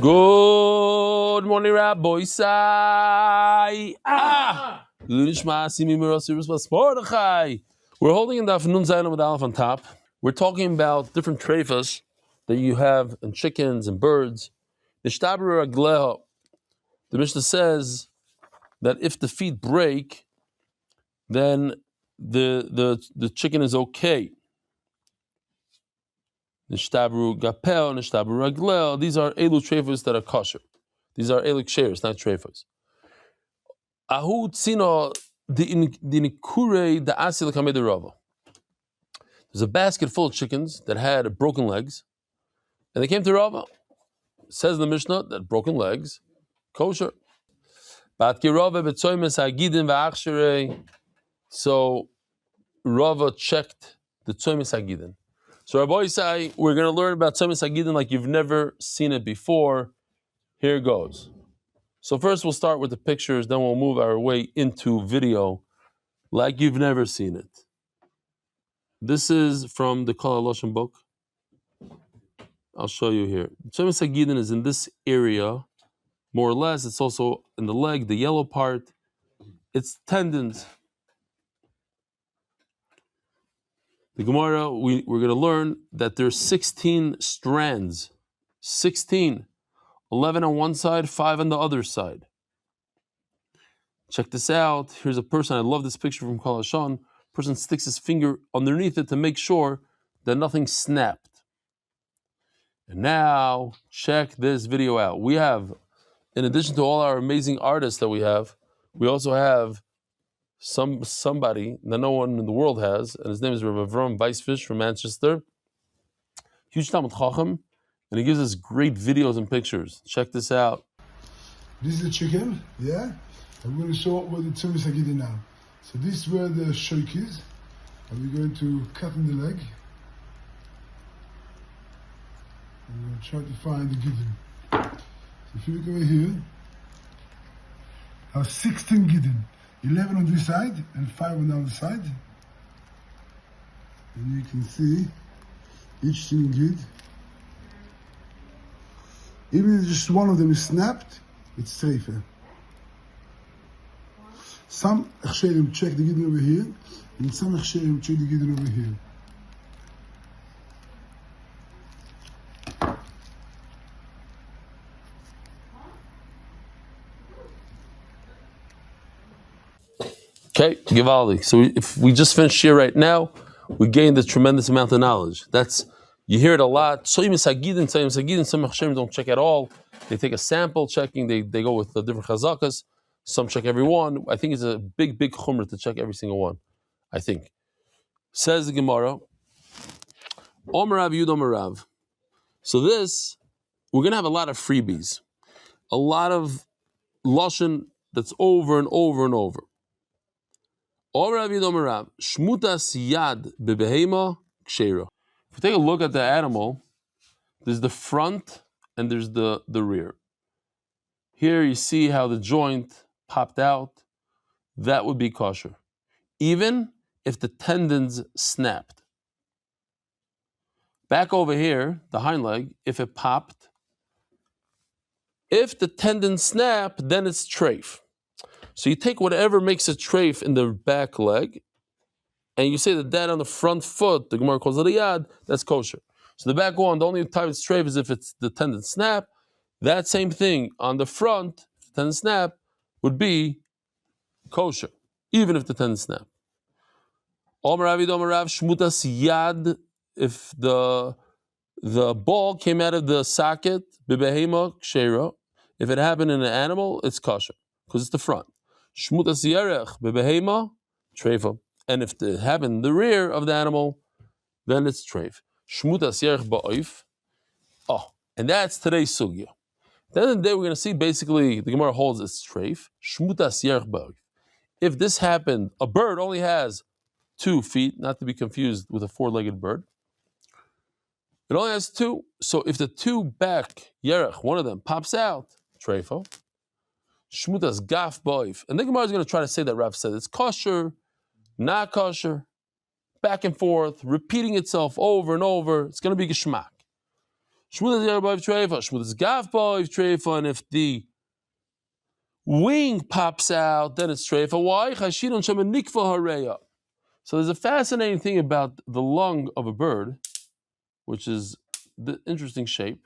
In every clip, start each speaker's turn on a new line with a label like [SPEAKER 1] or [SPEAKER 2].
[SPEAKER 1] Good morning, Rabbi Sai. We're holding in the afternoon Zayin with Aleph on top. We're talking about different treifas that you have in chickens and birds. The Mishnah says that if the feet break, then the chicken is okay. Nishtabru gapel, nishtabru raglel. These are elu treifas that are kosher. These are elu ksheres, not treifas. Ahu tzino the nikure the asil kamed rava. There's a basket full of chickens that had broken legs, and they came to Rava. It says in the Mishnah that broken legs, kosher. So Rava checked the tzoymes hagidin. So Rabbi say we're going to learn about tzoymes hagidin like you've never seen it before. Here it goes. So first we'll start with the pictures, then we'll move our way into video like you've never seen it. This is from the Kol HaLoshen book. I'll show you here. Tzoymes hagidin is in this area, more or less. It's also in the leg, the yellow part. It's tendons. The Gemara, we're going to learn that there's 16 strands. 16. 11 on one side, 5 on the other side. Check this out. Here's a person. I love this picture from Kol HaShan. Person sticks his finger underneath it to make sure that nothing snapped. And now, check this video out. We have, in addition to all our amazing artists that we also have somebody that no one in the world has, and his name is Rabbi Avram Weisfish from Manchester. Huge Talmud Chacham, and he gives us great videos and pictures. Check this out.
[SPEAKER 2] This is the chicken, yeah? I'm going to show where the tzoymes hagidin now. So this is where the shoik is, and we're going to cut in the leg. I'm going to try to find the gidin. So if you look over here, I have 16 gidin. 11 on this side and 5 on the other side. And you can see each single gid. Even if just one of them is snapped, it's safer. Some echsherim check the gidin over here, and some echsherim check the gidin over here.
[SPEAKER 1] Okay, Givaldi. So if we just finished here right now, we gained a tremendous amount of knowledge. You hear it a lot. Tzoymes hagidin. Some machsherim don't check at all. They take a sample checking. They go with the different chazakas. Some check every one. I think it's a big chumrah to check every single one. I think. Says the Gemara. Omer Rav Yud Omer Rav. So this, we're going to have a lot of freebies. A lot of lashon that's over and over and over. Omer Rav Yud Omer Rav. Shmutas yad bebehema ksheira. If you take a look at the animal, there's the front and there's the rear. Here you see how the joint popped out. That would be kosher. Even if the tendons snapped. Back over here, the hind leg, if it popped, if the tendon snapped, then it's treif. So you take whatever makes a treif in the back leg, and you say that on the front foot, the Gemara calls it a yad, that's kosher. So the back one, the only time it's treif is if it's the tendon snap. That same thing on the front, if the tendon snap, would be kosher, even if the tendon snap. Omer Rav Yud Omer Rav shmutas yad, if the ball came out of the socket, bebehema ksheira, if it happened in an animal, it's kosher, because it's the front. Shmutas yerech bebehema treifa. And if it happened in the rear of the animal, then it's treif. Shmutas yerech ba'oif. Oh, and that's today's sugya. At the end of the day, we're going to see basically the Gemara holds it's treif. Shmutas yerech ba'oif. If this happened, a bird only has 2 feet, not to be confused with a 4-legged bird. It only has 2. So if the 2 back yerech, one of them pops out, treifo. Shmutas gaf ba'oif. And the Gemara is going to try to say that Rav said it's kosher, not kosher, back and forth, repeating itself over and over. It's going to be geshmak. Shmuel is treifa. Shmuel is gavboiv treifa, and if the wing pops out, then it's treifa. Why? Chashidon shema nikva hareya. So there's a fascinating thing about the lung of a bird, which is the interesting shape.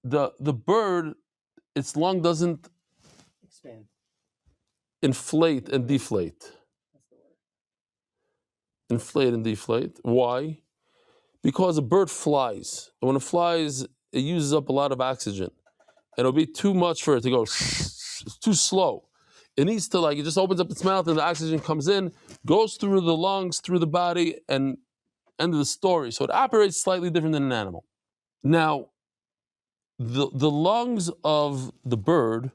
[SPEAKER 1] The bird, its lung doesn't
[SPEAKER 3] expand,
[SPEAKER 1] inflate and deflate.
[SPEAKER 3] that's the word.
[SPEAKER 1] Inflate and deflate. Why? Because a bird flies. And when it flies, it uses up a lot of oxygen. And it'll be too much for it to go, it's too slow. It needs to, it just opens up its mouth and the oxygen comes in, goes through the lungs, through the body, and end of the story. So it operates slightly different than an animal. Now, the lungs of the bird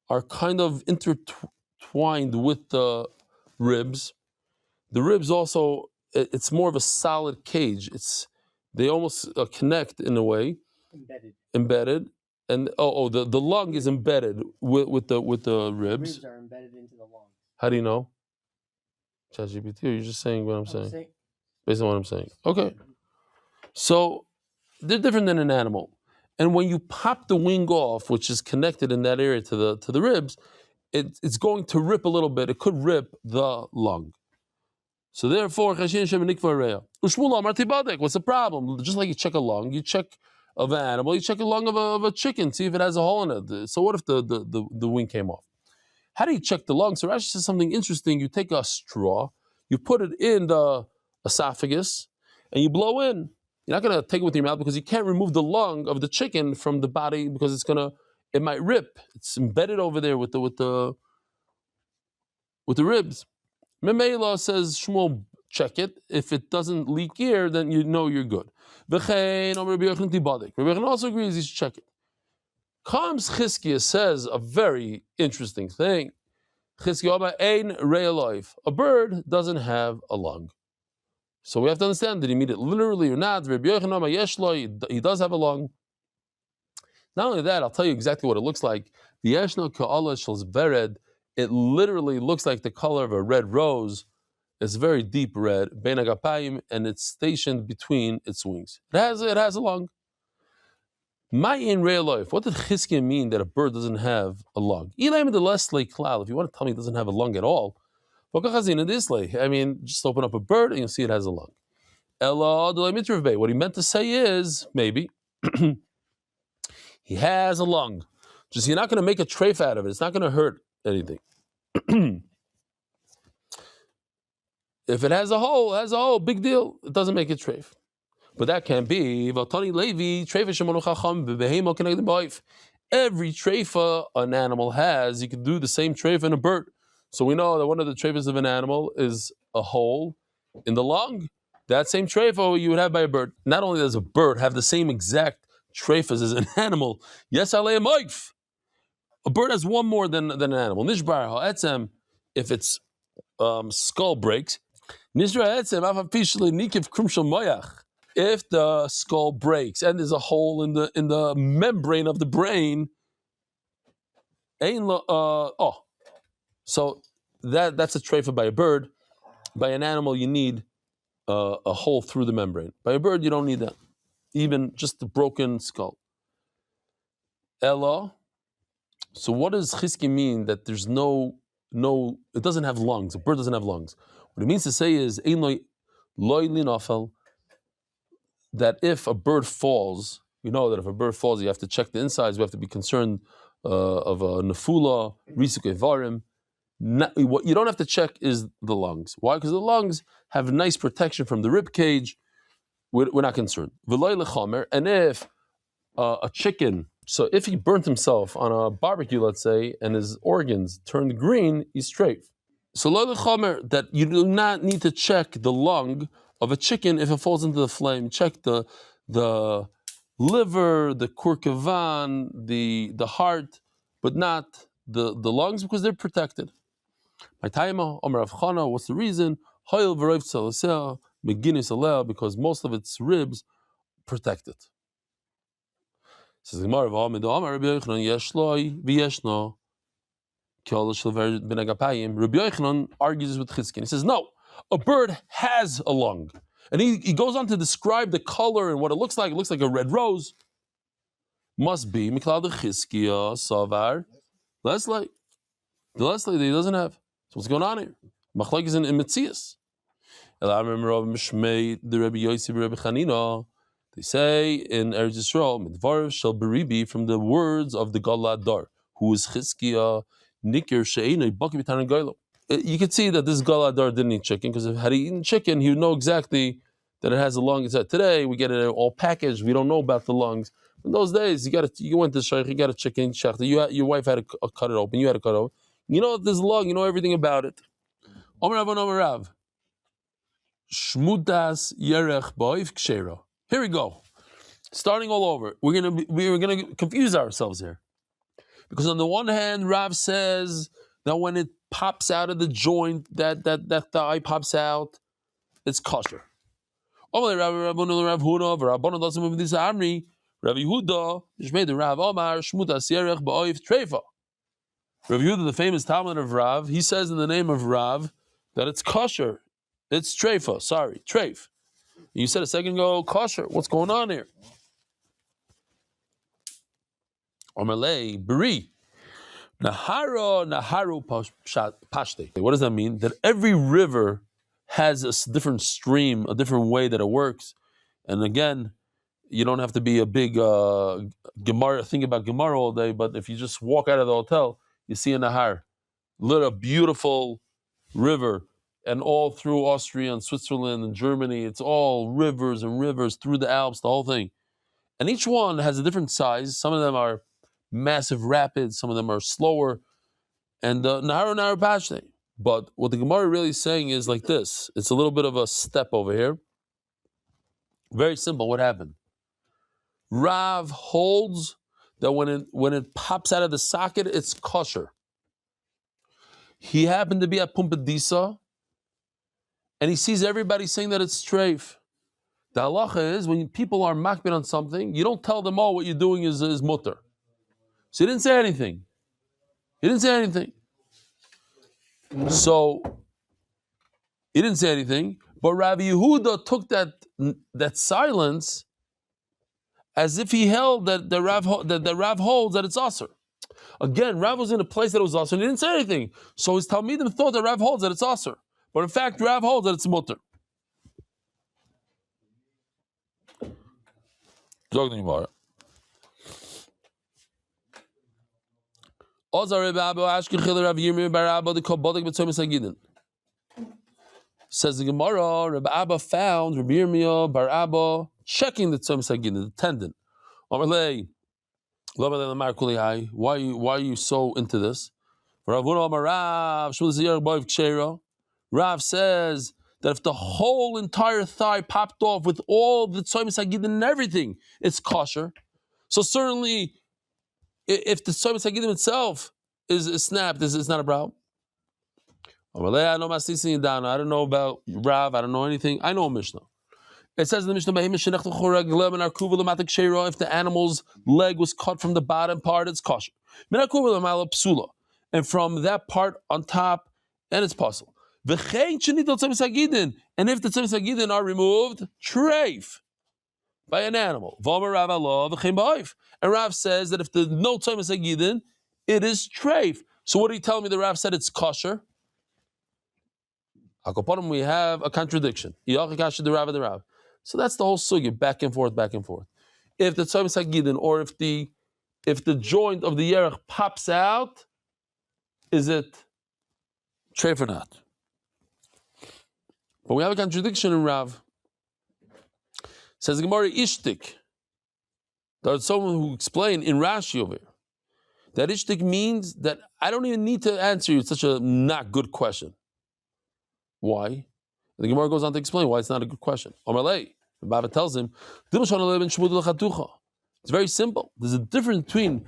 [SPEAKER 1] are kind of intertwined with the ribs. The ribs also, it's more of a solid cage. They almost connect in a way. Embedded. And the lung is embedded with the ribs.
[SPEAKER 3] The ribs are embedded into the lungs.
[SPEAKER 1] How do you know? ChatGPT, or you're just saying what I'm saying? Based on what I'm saying. Okay. So they're different than an animal. And when you pop the wing off, which is connected in that area to the ribs, it's going to rip a little bit. It could rip the lung. So therefore, what's the problem? Just like you check a lung, you check of an animal, you check a lung of a chicken, see if it has a hole in it. So what if the wing came off? How do you check the lung? So Rashi says something interesting. You take a straw, you put it in the esophagus, and you blow in. You're not going to take it with your mouth because you can't remove the lung of the chicken from the body because it might rip. It's embedded over there with the ribs. Memela says Shmuel, check it. If it doesn't leak air, then you know you're good. Rabbi Yochanan also agrees you should check it. Comes Chizkiah says a very interesting thing. Chizkiah ein re'aloif. A bird doesn't have a lung. So we have to understand, did he mean it literally or not? Rabbi Yochanan he does have a lung. Not only that, I'll tell you exactly what it looks like. The Yeshno Ka'ala Shel Vered, it literally looks like the color of a red rose. It's very deep red, bein agapayim, and it's stationed between its wings. It has a lung. My in real life, what did Chizkiah mean that a bird doesn't have a lung? If you want to tell me it doesn't have a lung at all, I mean, just open up a bird and you'll see it has a lung. What he meant to say is, maybe, he has a lung. Just you're not going to make a treif out of it. It's not going to hurt anything. If it has a hole, big deal. It doesn't make it treif. But that can't be. Every treifa an animal has, you can do the same treifa in a bird. So we know that one of the treifas of an animal is a hole in the lung. That same treifa you would have by a bird. Not only does a bird have the same exact treifas as an animal, yes, a bird has one more than an animal. Nishbar ha'etzem, if its skull breaks, nishbar ha'etzem afafishli nikiv krumshel moyach. If the skull breaks and there's a hole in the membrane of the brain, so that's a treifa by a bird. By an animal, you need a hole through the membrane. By a bird, you don't need that. Even just the broken skull. Ella. So what does Chizkiah mean that there's no, it doesn't have lungs. A bird doesn't have lungs. What it means to say is, ein loy linafel, that if a bird falls, you know that if a bird falls, you have to check the insides. We have to be concerned of a nefula, risuk evarim. What you don't have to check is the lungs. Why? Because the lungs have nice protection from the rib cage. We're not concerned. And if a chicken, so if he burnt himself on a barbecue, let's say, and his organs turned green, he's straight. So that you do not need to check the lung of a chicken if it falls into the flame. Check the liver, the kurkavan, the heart, but not the lungs because they're protected. My taima, Omer Rav Chana, what's the reason? Because most of its ribs protect it. Says the Gemara, Rabbi Yochanan argues with Chizkiah. He says, no, a bird has a lung. And he goes on to describe the color and what it looks like. It looks like a red rose. Must be Miklal de Chizkiya Savar less light. The less light that he doesn't have. So what's going on here? Machlek is in Metzias. The Rebbe Yosef, Rebbe Chanina. They say in Eretz Yisrael, Midvar shall beribi from the words of the Galad Dar, who is Chizkiya Nikir She'enei Baki B'Tanan Goylo. You can see that this Galad Dar didn't eat chicken, because if had he eaten chicken, he would know exactly that it has a lung inside. Today we get it all packaged. We don't know about the lungs. In those days, you went to Shaykh, you got a chicken shachta. Your wife had to cut it open. You had to cut it open. You know this lung. You know everything about it. Omer Rav, Omer Rav. Shmudas Yerech Boiv Kshera. Here we go. Starting all over. We're gonna confuse ourselves here, because on the one hand, Rav says that when it pops out of the joint, that thigh pops out, it's kosher. Rav Yehuda, Rav Omar, Shmudas Yerech Boiv Treifa. Rav Yehuda, the famous Talmud of Rav, he says in the name of Rav that it's kosher. It's treifa, sorry, treif. You said a second ago, kosher. What's going on here? Omerlei, beri. Naharu pashte. What does that mean? That every river has a different stream, a different way that it works. And again, you don't have to be a big Gemara, think about Gemara all day, but if you just walk out of the hotel, you see a Nahar. Little beautiful river. And all through Austria and Switzerland and Germany, it's all rivers and rivers through the Alps, the whole thing. And each one has a different size. Some of them are massive rapids, some of them are slower. And Nahar Pashne. But what the Gemara really is saying is like this. It's a little bit of a step over here. Very simple. What happened? Rav holds that when it pops out of the socket, it's kosher. He happened to be at Pumbedisa, and he sees everybody saying that it's treif. The halacha is, when people are makbid on something, you don't tell them, oh, what you're doing is mutter. So he didn't say anything. So he didn't say anything, but Rabbi Yehuda took that silence as if he held that the Rav holds that it's asur. Again, Rav was in a place that it was asur, and he didn't say anything. So his Talmidim thought that Rav holds that it's asur. But in fact, Rav holds that it's mutter. Says the Gemara, Rabbi Abba found Rabbi Yirmiyah bar Abba checking the tzom sagidin, the tendon. Why are you so into this? Rav says that if the whole entire thigh popped off with all the tzom sagidin and everything, it's kosher. So certainly, if the tzom sagidin itself is snapped, it's not a problem. I don't know about Rav. I don't know anything. I know a Mishnah. It says in the Mishnah, if the animal's leg was cut from the bottom part, it's kosher. And from that part on top, and it's possible. And if the tzom sagidin are removed, treif by an animal. And Rav says that if there's no tzom sagidin, it is treif. So what are you telling me? The Rav said it's kosher. We have a contradiction. So that's the whole sugya, back and forth. If the tzom sagidin, or if the joint of the yerech pops out, is it treif or not? But we have a contradiction in Rav. Says the Gemara ishtik. There's someone who explained in Rashi over here that ishtik means that I don't even need to answer you. It's such a not good question. Why? The Gemara goes on to explain why it's not a good question. Omalei, the Baba tells him, it's very simple. There's a difference between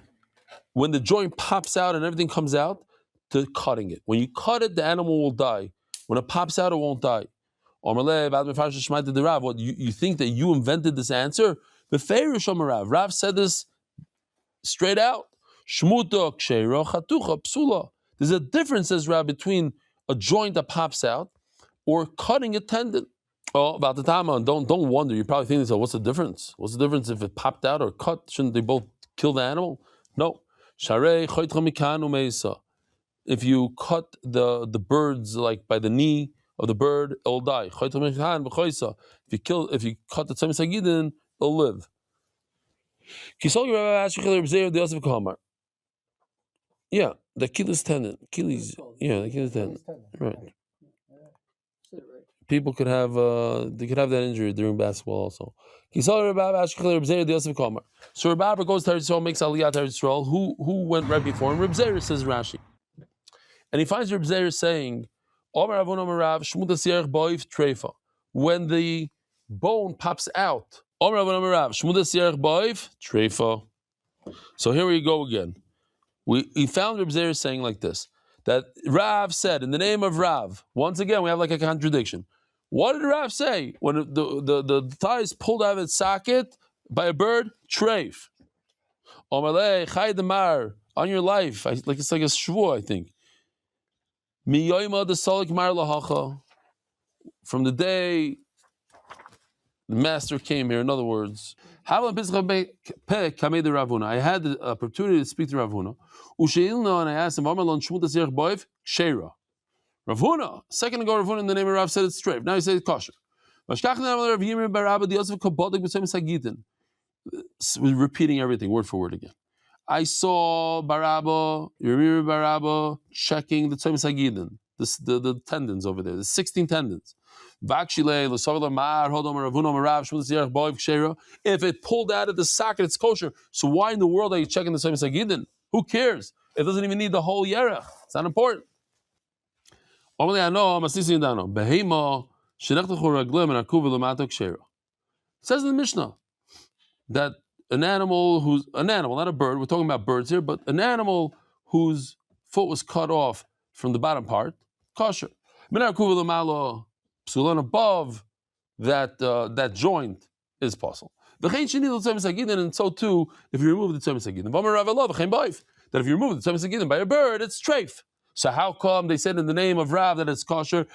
[SPEAKER 1] when the joint pops out and everything comes out to cutting it. When you cut it, the animal will die. When it pops out, it won't die. What, you think that you invented this answer? Rav said this straight out. There's a difference, says Rav, between a joint that pops out or cutting a tendon. Oh, about the tama. Don't wonder. You're probably thinking, so what's the difference? What's the difference if it popped out or cut? Shouldn't they both kill the animal? No. If you cut the birds like by the knee of the bird, it'll die. If you cut the tzemes hagidin, it'll live. Yeah, the Achilles tendon. Achilles. Yeah, the Achilles tendon. Right. People could have that injury during basketball also. So Rabbi goes to Eretz Yisrael, makes Aliyah to Eretz Yisrael. Who went right before him? Reb Zeir, says Rashi, and he finds Reb Zeir saying, when the bone pops out. So here we go again. We found Reb Zeir saying like this, that Rav said in the name of Rav. Once again, we have like a contradiction. What did Rav say when the thigh is pulled out of its socket by a bird? Treif. Omalei chay demar, on your life. Like it's like a shvuah, I think. Miyoyma the solik mar lahacha. From the day the master came here, in other words, I had the opportunity to speak to Rav Huna. And I asked him, Rav Huna, a second ago, Rav Huna in the name of Rav said it's straight. Now he says it's kosher. We're repeating everything word for word again. I saw Barabba, Yirmir Barabba, checking the Tzemes Hagidin, the tendons over there, the 16 tendons. If it pulled out of the socket, it's kosher. So why in the world are you checking the Tzemes Hagidin? Who cares? It doesn't even need the whole yerech. It's not important. It says in the Mishnah that an animal, not a bird, we're talking about birds here, but an animal whose foot was cut off from the bottom part, kosher. Above that joint is possible. And so too, if you remove the tzemes hagidin, that if you remove the tzemes hagidin by a bird, it's treif. So how come they said in the name of Rav that it's kosher?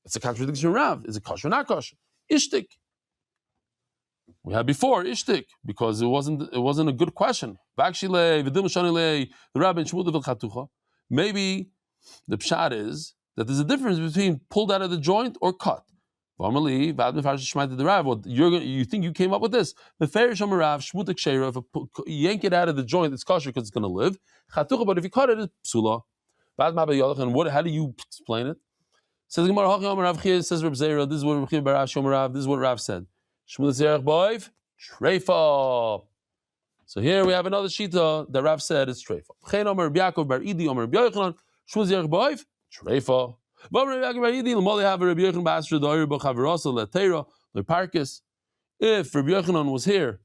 [SPEAKER 1] It's a contradiction of Rav. Is it kosher or not kosher? Ishtik. We had before ishtik because it wasn't a good question. Maybe the pshat is that there's a difference between pulled out of the joint or cut. You think you came up with this? If you yank it out of the joint, it's kosher because it's going to live. But if you cut it, it's psula. And how do you explain it? Says says Reb Zeira, this is what this is what Rav said. Treifa. So here we have another shita that Rav said is treifa. Treifa. If Rabbi Yochanan was here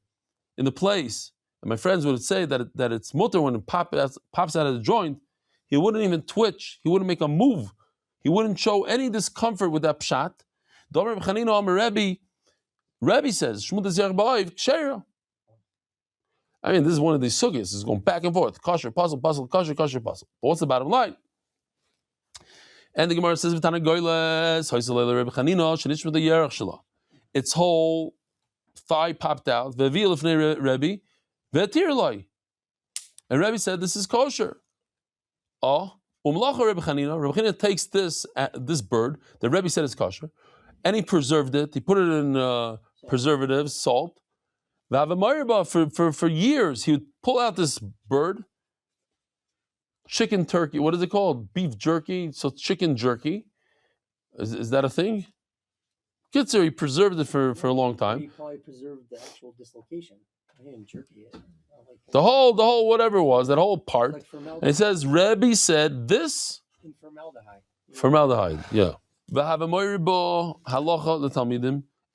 [SPEAKER 1] in the place, and my friends would say that it's mutter when it pops out of the joint, he wouldn't even twitch, he wouldn't make a move, he wouldn't show any discomfort with that pshat. Rebbe says, I mean, this is one of these sugyas. It's going back and forth. Kosher, puzzle, kosher, puzzle. But what's the bottom line? And the Gemara says, its whole thigh popped out. And Rebbe said, this is kosher. Rebbe Chanina takes this bird, the Rebbe said is kosher, and he preserved it. He put it in preservatives, salt. For years, he would pull out this bird, chicken turkey. What is it called? Beef jerky. So chicken jerky. Is that a thing? Kitzer, he preserved it for a long time.
[SPEAKER 3] He probably preserved the actual dislocation. He didn't jerky it.
[SPEAKER 1] The whole whatever it was, that whole part. Like and it says, Rebbe said this.
[SPEAKER 3] In formaldehyde.
[SPEAKER 1] Formaldehyde, yeah.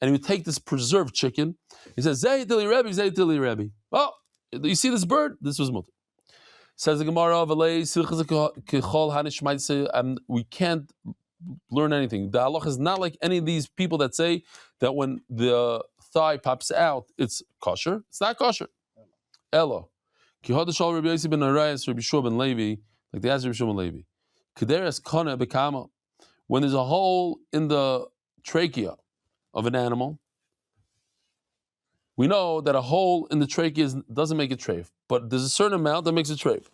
[SPEAKER 1] And he would take this preserved chicken. He says, Zaytili Rebbe. Oh, you see this bird? This was mutter. Says the Gemara, we can't learn anything. The halach is not like any of these people that say that when the thigh pops out, it's kosher. It's not kosher. Ella. Kihadashal Rabbi Yossi ben Arayas, Rabbi Shua ben Levi, like they asked Rabbi Shua ben Levi. Kederes Kana Bekama. when there's a hole in the trachea of an animal, we know that a hole in the trachea doesn't make it treif, but there's a certain amount that makes it treif.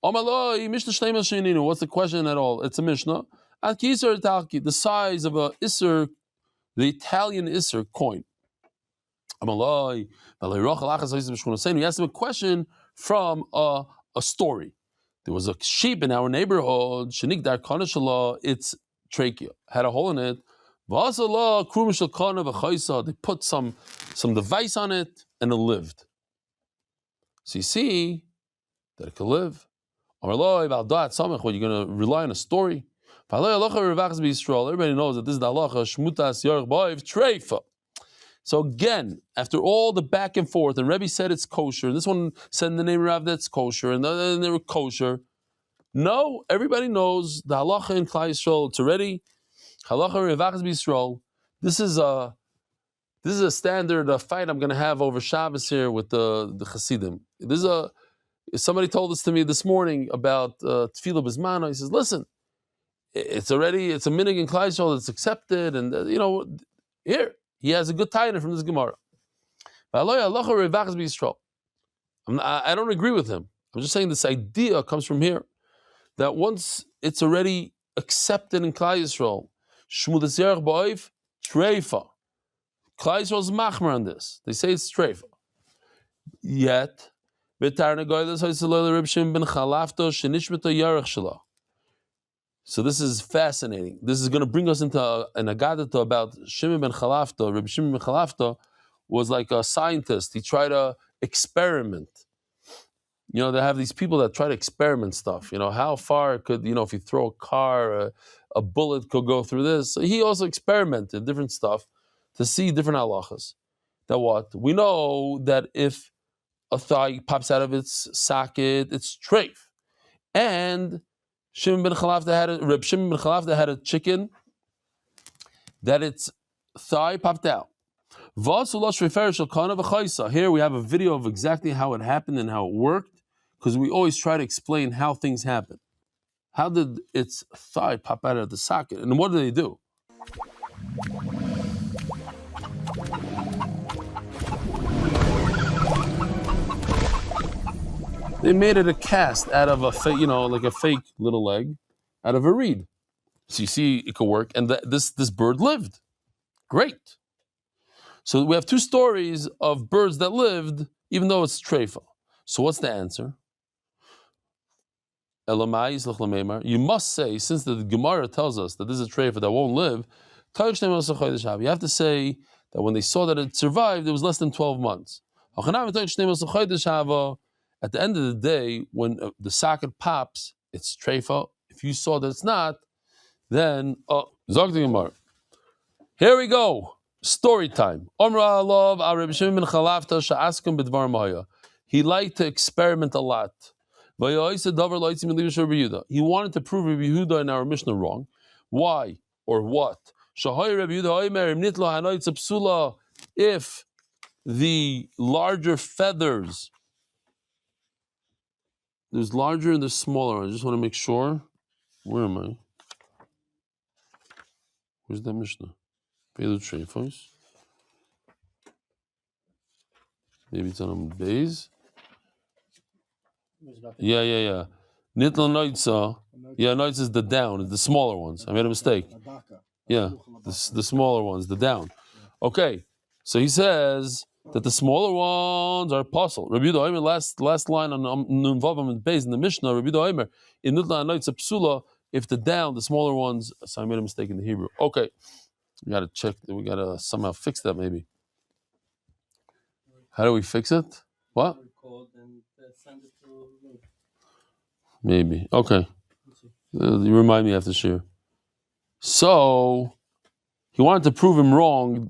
[SPEAKER 1] What's the question at all? It's a Mishnah. The size of a Isser, the Italian Isser coin. He asked him a question from a story. There was a sheep in our neighborhood, its trachea had a hole in it. They put some device on it and it lived. So you see that it could live. What, you're going to rely on a story? Everybody knows that this is the halacha, shmutas yarech ba'oiv treifa. So again, after all the back and forth, and Rebbe said it's kosher, and this one said in the name of Rav that's kosher, and then they were kosher. No, everybody knows the halacha in Klal Yisrael. It's already halacha revachas b'Yisrael. This is a standard fight I'm going to have over Shabbos here with the Hasidim. Somebody told this to me this morning about Tefillah B'Zmana. He says, listen, it's a minig in Klal Yisrael that's accepted, and here he has a good taina from this Gemara. I don't agree with him. I'm just saying this idea comes from here, that once it's already accepted in Klal Yisrael, shmudas yarech ba'oiv treifa. Klal Yisrael is machmer on this. They say it's treifa. Yet, so this is fascinating. This is going to bring us into an agadata about Shimon ben Chalafta. Rabbi Shimon ben Chalafta was like a scientist. He tried to experiment. They have these people that try to experiment stuff. How far could, if you throw a car, a bullet could go through this. So he also experimented different stuff to see different halachas. That what? We know that if a thigh pops out of its socket, it's treif. And Reb Shimon ben Chalafta had a chicken that its thigh popped out. Here we have a video of exactly how it happened and how it worked, because we always try to explain how things happen. How did its thigh pop out of the socket? And what did they do? They made it a cast out of a fake, like a fake little leg, out of a reed. So you see, it could work, and this bird lived. Great. So we have two stories of birds that lived, even though it's treifa. So what's the answer? You must say, since the Gemara tells us that this is a treifa that won't live, you have to say that when they saw that it survived, it was less than 12 months. At the end of the day, when the socket pops, it's treifa. If you saw that it's not, then Zog the Gemara. Here we go. Story time. He liked to experiment a lot. He wanted to prove Rabbi Yehuda in our Mishnah wrong. Why or what? If the larger feathers, there's larger and there's smaller. I just want to make sure. Where am I? Where's that Mishnah? Maybe it's on Bays. Yeah. Nitla Noitza. Yeah, Noitza is the down, the smaller ones. I made a mistake. Yeah, the smaller ones, the down. Okay, so he says that the smaller ones are apostle. Rabbi Yehuda Omer, last line on Nun Vavam and Beis in the Mishnah, Rabbi Yehuda Omer, in Nitla Noitza Psula, if the down, the smaller ones, so I made a mistake in the Hebrew. Okay, we got to check, we got to somehow fix that maybe. How do we fix it? What? Maybe. Okay. You remind me after share. So, he wanted to prove him wrong.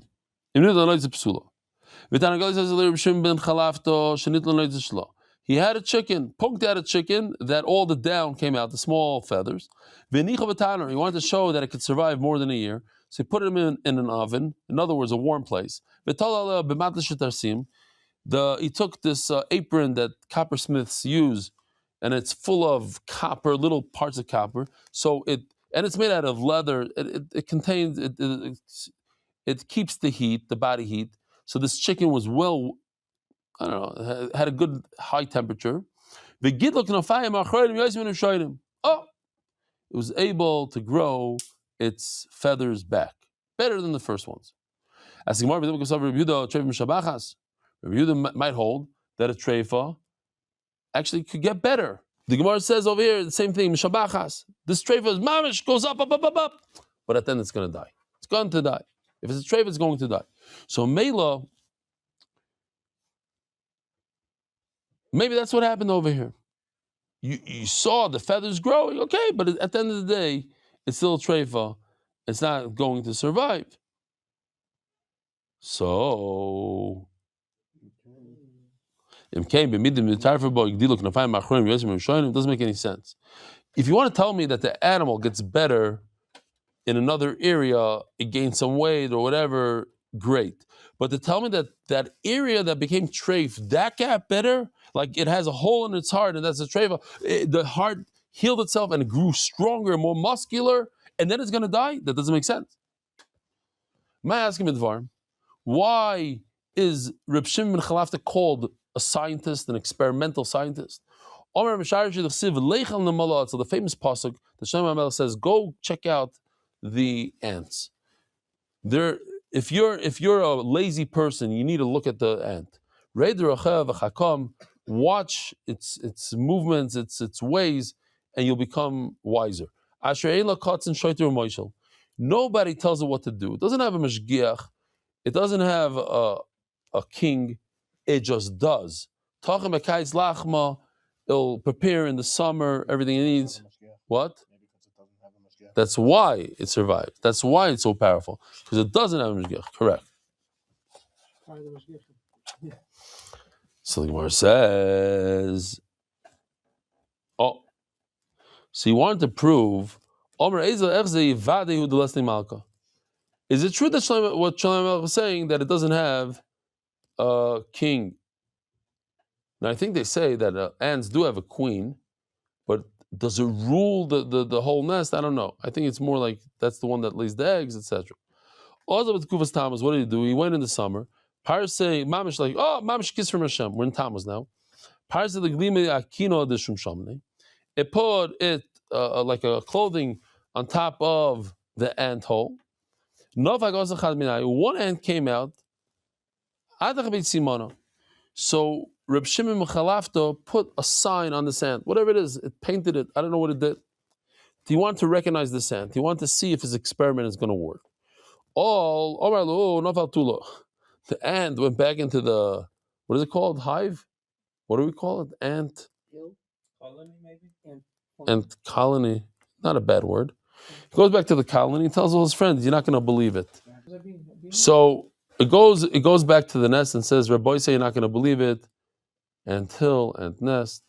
[SPEAKER 1] He had a chicken, poked out a chicken, that all the down came out, the small feathers. He wanted to show that it could survive more than a year. So he put him in an oven, in other words, a warm place. He took this apron that coppersmiths use, and it's full of copper, little parts of copper. So it and it's made out of leather. It contains it keeps the heat, the body heat. So this chicken was well, I don't know, had a good high temperature. Oh, it was able to grow its feathers back better than the first ones. As the Gemara might hold that a treifa actually could get better. The Gemara says over here the same thing. Mishabachas. This treifa is mamish, goes up, but at the end it's going to die. It's going to die. If it's a treifa, it's going to die. So Mela, maybe that's what happened over here. You saw the feathers growing, okay, but at the end of the day, it's still a treifa. It's not going to survive. So, it doesn't make any sense. If you want to tell me that the animal gets better in another area, it gains some weight or whatever, great. But to tell me that that area that became treif, that got better, like it has a hole in its heart and that's a treifa, the heart healed itself and it grew stronger and more muscular, and then it's going to die? That doesn't make sense. May I ask him, Midvar, why is Reb Shimon ben Chalafta called a scientist, an experimental scientist? So the famous pasuk, the Shem HaMelech says, "Go check out the ants." If you're a lazy person, you need to look at the ant. Watch its movements, its ways, and you'll become wiser. Nobody tells it what to do. It doesn't have a mashgiach. It doesn't have a king. It just does. It'll prepare in the summer everything it needs. What? That's why it survived. That's why it's so powerful, because it doesn't have a mashgiach. Correct. So the Gemara says, oh, so you wanted to prove, is it true that what Chullin was saying, that it doesn't have a king? Now I think they say that ants do have a queen, but does it rule the whole nest? I don't know. I think it's more like that's the one that lays the eggs, etc. Also with Kufas Tammuz, what did he do? He went in the summer. Paris say Mamish, like, oh, Mamish kiss from Hashem. We're in Tammuz now. Paris the glime akino de shum shamne. It put it like a clothing on top of the ant hole. One ant came out. So Reb Shimon ben Chalafta put a sign on the ant, whatever it is. It painted it. I don't know what it did. He wanted to recognize the ant. He wanted to see if his experiment is going to work. The ant went back into the, what is it called? Hive? What do we call it? Ant?
[SPEAKER 3] Colony, maybe?
[SPEAKER 1] Ant colony. Not a bad word. He goes back to the colony and tells all his friends, you're not going to believe it. So it goes back to the nest and says, Rabbi say you're not going to believe it. Ant nest.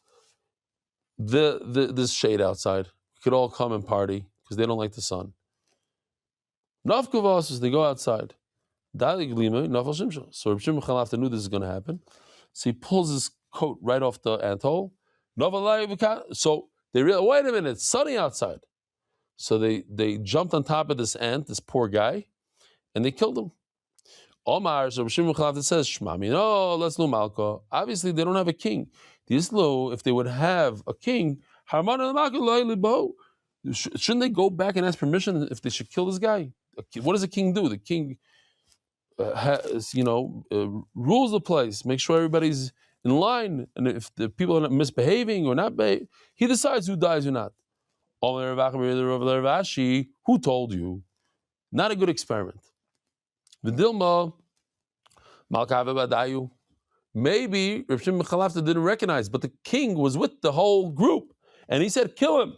[SPEAKER 1] This shade outside. We could all come and party because they don't like the sun. Nafkuvas, they go outside. So Reb Shimon Chalafta knew this is going to happen. So he pulls his coat right off the ant hole. So they realize, wait a minute, it's sunny outside. So they jumped on top of this ant, this poor guy, and they killed him. Omar, so Reb Shimon Chalafta says, Shmami, no, let's know Malka. Obviously, they don't have a king. If they would have a king, shouldn't they go back and ask permission if they should kill this guy? What does a king do? The king rules the place, make sure everybody's in line, and if the people are not misbehaving or not, he decides who dies or not. Who told you? Not a good experiment. Maybe Reb Shimon Chalafta didn't recognize, but the king was with the whole group, and he said, "Kill him."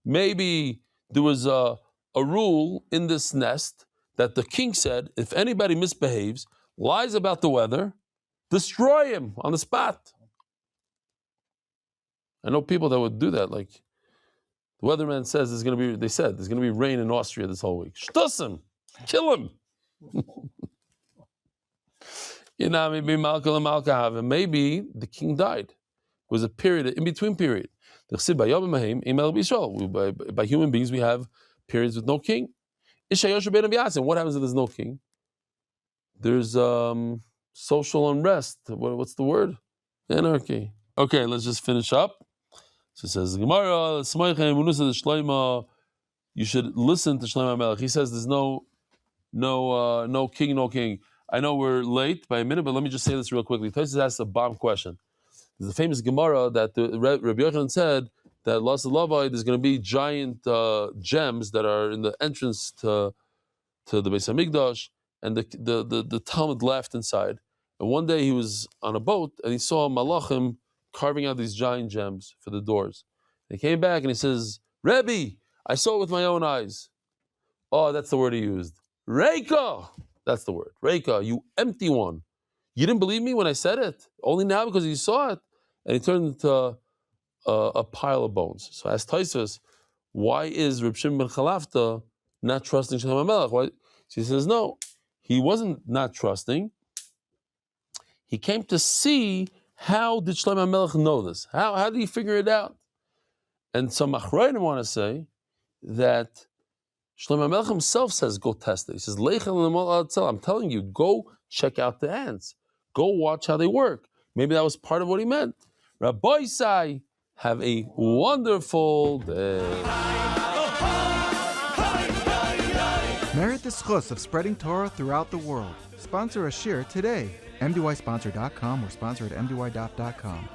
[SPEAKER 1] Maybe there was a rule in this nest that the king said, if anybody misbehaves, lies about the weather, destroy him on the spot. I know people that would do that. Like the weatherman says, there's going to be rain in Austria this whole week. Shtus him, kill him. Maybe the king died. It was a period, in between period. By human beings, we have periods with no king. What happens if there's no king? There's social unrest. What's the word? Anarchy. Okay, let's just finish up. So it says, Gemara, you should listen to Shlomo HaMelech. He says there's no king. I know we're late by a minute, but let me just say this real quickly. Tosfos asks a bomb question. There's a famous Gemara that Rabbi Yochanan said that Las Lavai, there's going to be giant gems that are in the entrance to the Beis Hamikdash, and the Talmud laughed inside. And one day he was on a boat and he saw Malachim carving out these giant gems for the doors. And he came back and he says, Rebbe, I saw it with my own eyes. Oh, that's the word he used. Reika! That's the word. Reika, you empty one. You didn't believe me when I said it? Only now because you saw it. And he turned into a pile of bones. So I asked Tosfos, why is Reb Shimon ben Chalafta not trusting Shlomo HaMelech? Why? So he says, no, he wasn't not trusting. He came to see how did Shlomo HaMelech know this? How did he figure it out? And some Achrayim want to say that Shlomo HaMelech himself says, go test it. He says, I'm telling you, go check out the ants. Go watch how they work. Maybe that was part of what he meant. Rabbi Sai, have a wonderful day.
[SPEAKER 4] Merit the schus of spreading Torah throughout the world. Sponsor a shir today. MDYsponsor.com or sponsor at MDY.com.